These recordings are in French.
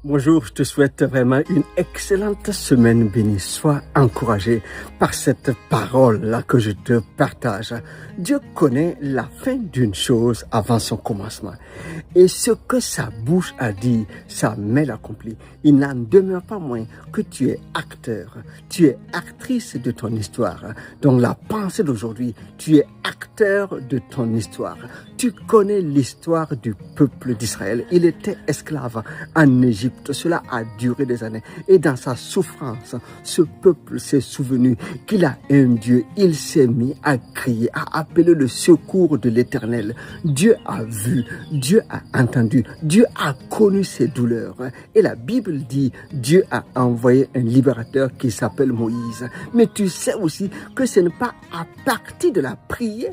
Bonjour, je te souhaite vraiment une excellente semaine bénie. Sois encouragé par cette parole-là que je te partage. Dieu connaît la fin d'une chose avant son commencement. Et ce que sa bouche a dit, sa main l'accomplit. Il n'en demeure pas moins que tu es acteur, tu es actrice de ton histoire. Donc la pensée d'aujourd'hui, tu es acteur de ton histoire. Tu connais l'histoire du peuple d'Israël. Il était esclave en Égypte. Cela a duré des années. Et dans sa souffrance, ce peuple s'est souvenu qu'il a un Dieu. Il s'est mis à crier, à appeler le secours de l'Éternel. Dieu a vu, Dieu a entendu, Dieu a connu ses douleurs. Et la Bible dit, Dieu a envoyé un libérateur qui s'appelle Moïse. Mais tu sais aussi que ce n'est pas à partir de la prière,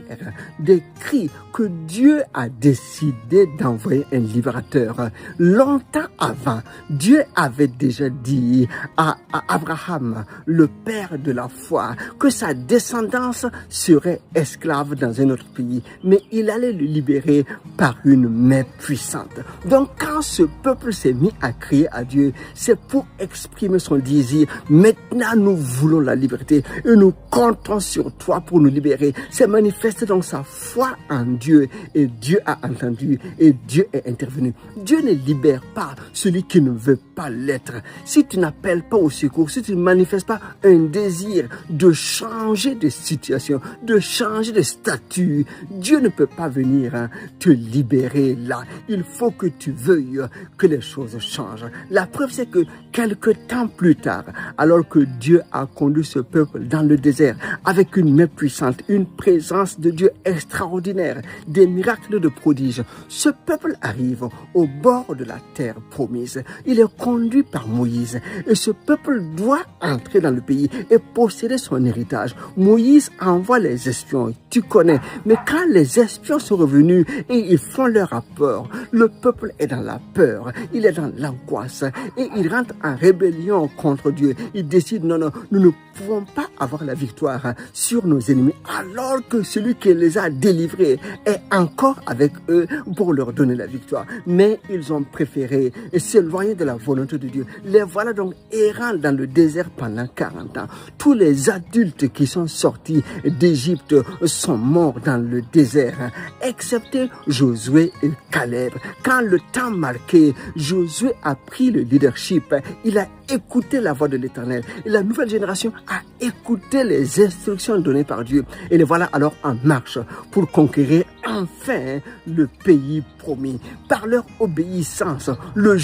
des cris, que Dieu a décidé d'envoyer un libérateur. Longtemps avant, Dieu avait déjà dit à Abraham, le père de la foi, que sa descendance serait esclave dans un autre pays, mais il allait le libérer par une main puissante. Donc quand ce peuple s'est mis à crier à Dieu, c'est pour exprimer son désir. Maintenant nous voulons la liberté et nous comptons sur toi pour nous libérer. C'est manifesté dans sa foi en Dieu, et Dieu a entendu et Dieu est intervenu. Dieu ne libère pas celui qui ne veut pas l'être. Si tu n'appelles pas au secours, si tu ne manifestes pas un désir de changer de situation, de changer de statut, Dieu ne peut pas venir te libérer là. Il faut que tu veuilles que les choses changent. La preuve, c'est que quelque temps plus tard, alors que Dieu a conduit ce peuple dans le désert avec une main puissante, une présence de Dieu extraordinaire, des miracles de prodiges, ce peuple arrive au bord de la terre promise. Il est conduit par Moïse et ce peuple doit entrer dans le pays et posséder son héritage. Moïse envoie les espions, tu connais, mais quand les espions sont revenus et ils font leur rapport, le peuple est dans la peur, il est dans l'angoisse et il rentre en rébellion contre Dieu. Il décide, non, nous ne pouvons pas avoir la victoire sur nos ennemis alors que celui qui les a délivrés est encore avec eux pour leur donner la victoire. Mais ils ont préféré s'éloigner de la volonté de Dieu. Les voilà donc errants dans le désert pendant 40 ans. Tous les adultes qui sont sortis d'Égypte sont morts dans le désert, excepté Josué et Caleb. Quand le temps marqué, Josué a pris le leadership. Il a écouté la voix de l'Éternel. Et la nouvelle génération a écouté les instructions données par Dieu. Et les voilà alors en marche pour conquérir enfin le pays promis. Par leur obéissance, le